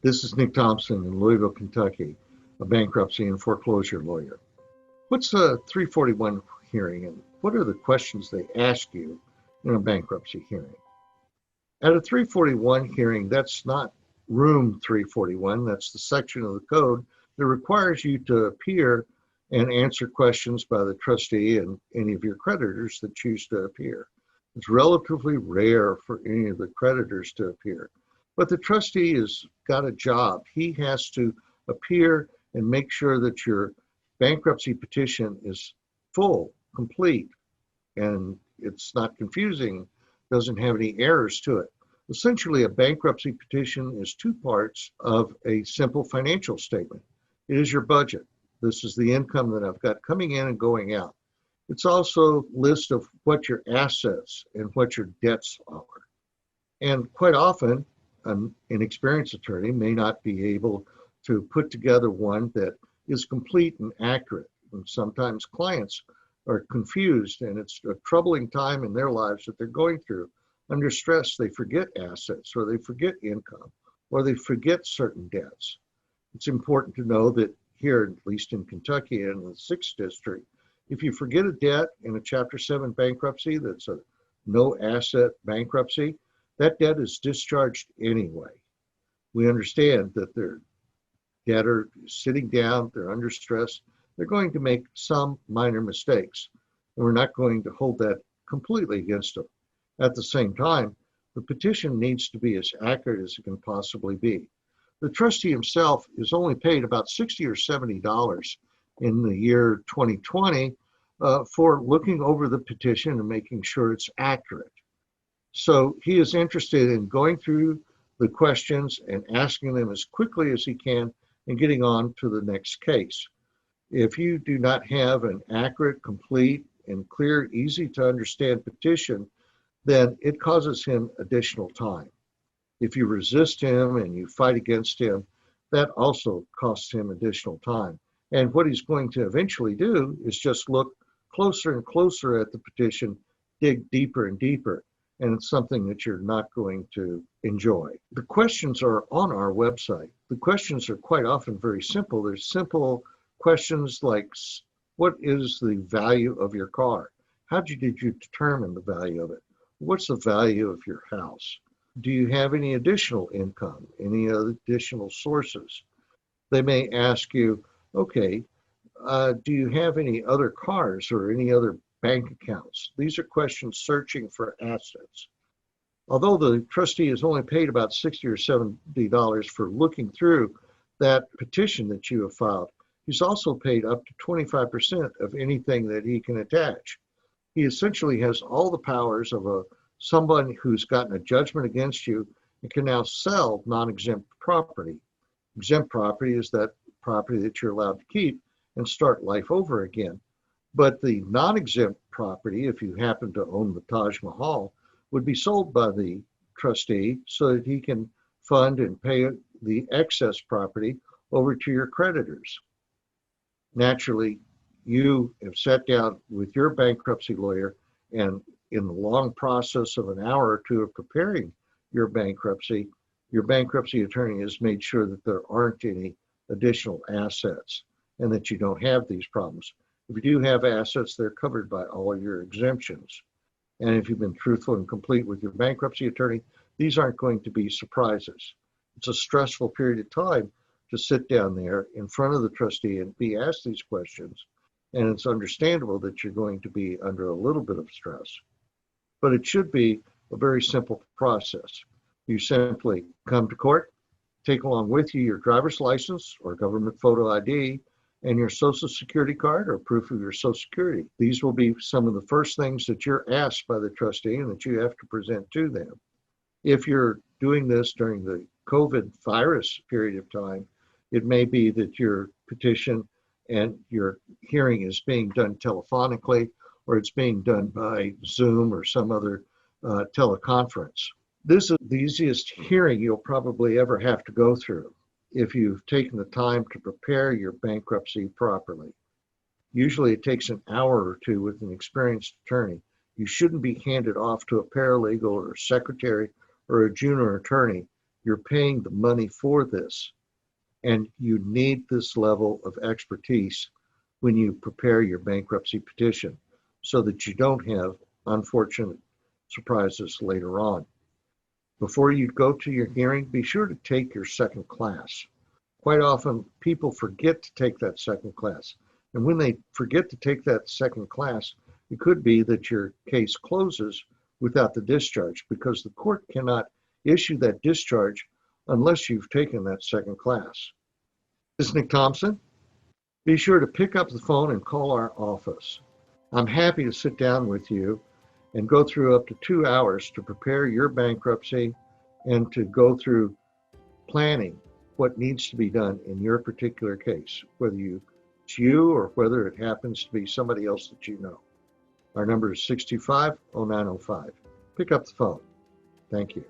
This is Nick Thompson in Louisville, Kentucky, a bankruptcy and foreclosure lawyer. What's a 341 hearing and what are the questions they ask you in a bankruptcy hearing? At a 341 hearing, that's not room 341, that's the section of the code that requires you to appear and answer questions by the trustee and any of your creditors that choose to appear. It's relatively rare for any of the creditors to appear. But the trustee has got a job. He has to appear and make sure that your bankruptcy petition is full, complete, and it's not confusing, doesn't have any errors to it. Essentially, a bankruptcy petition is two parts of a simple financial statement. It is your budget. This is the income that I've got coming in and going out. It's also a list of what your assets and what your debts are. And quite often, an experienced attorney may not be able to put together one that is complete and accurate. And sometimes clients are confused, and it's a troubling time in their lives that they're going through. Under stress, they forget assets, or they forget income, or they forget certain debts. It's important to know that here, at least in Kentucky and in the 6th District, if you forget a debt in a Chapter 7 bankruptcy that's a no asset bankruptcy, that debt is discharged anyway. We understand that their debtor is sitting down, they're under stress, they're going to make some minor mistakes, and we're not going to hold that completely against them. At the same time, the petition needs to be as accurate as it can possibly be. The trustee himself is only paid about $60 or $70 in the year 2020 for looking over the petition and making sure it's accurate. So he is interested in going through the questions and asking them as quickly as he can and getting on to the next case. If you do not have an accurate, complete, and clear, easy to understand petition, then it causes him additional time. If you resist him and you fight against him, that also costs him additional time. And what he's going to eventually do is just look closer and closer at the petition, dig deeper and deeper. And it's something that you're not going to enjoy. The questions are on our website. The questions are quite often very simple. They're simple questions like, what is the value of your car? Did you determine the value of it? What's the value of your house? Do you have any additional income, any additional sources? They may ask you, okay, do you have any other cars or any other bank accounts? These are questions searching for assets. Although the trustee is only paid about $60 or $70 for looking through that petition that you have filed, he's also paid up to 25% of anything that he can attach. He essentially has all the powers of someone who's gotten a judgment against you and can now sell non-exempt property. Exempt property is that property that you're allowed to keep and start life over again. But the non-exempt property, if you happen to own the Taj Mahal, would be sold by the trustee so that he can fund and pay the excess property over to your creditors. Naturally, you have sat down with your bankruptcy lawyer, and in the long process of an hour or two of preparing your bankruptcy attorney has made sure that there aren't any additional assets and that you don't have these problems. If you do have assets, they're covered by all of your exemptions. And if you've been truthful and complete with your bankruptcy attorney, these aren't going to be surprises. It's a stressful period of time to sit down there in front of the trustee and be asked these questions. And it's understandable that you're going to be under a little bit of stress. But it should be a very simple process. You simply come to court, take along with you your driver's license or government photo ID, and your social security card or proof of your social security. These will be some of the first things that you're asked by the trustee and that you have to present to them. If you're doing this during the COVID virus period of time, it may be that your petition and your hearing is being done telephonically, or it's being done by Zoom or some other teleconference. This is the easiest hearing you'll probably ever have to go through if you've taken the time to prepare your bankruptcy properly. Usually it takes an hour or two with an experienced attorney. You shouldn't be handed off to a paralegal or a secretary or a junior attorney You're paying the money for this, and you need this level of expertise when you prepare your bankruptcy petition so that you don't have unfortunate surprises later on. Before you go to your hearing, be sure to take your second class. Quite often, people forget to take that second class. And when they forget to take that second class, it could be that your case closes without the discharge because the court cannot issue that discharge unless you've taken that second class. This is Nick Thompson. Be sure to pick up the phone and call our office. I'm happy to sit down with you and go through up to 2 hours to prepare your bankruptcy and to go through planning what needs to be done in your particular case, whether it's you or whether it happens to be somebody else that you know. Our number is 625-0905. Pick up the phone. Thank you.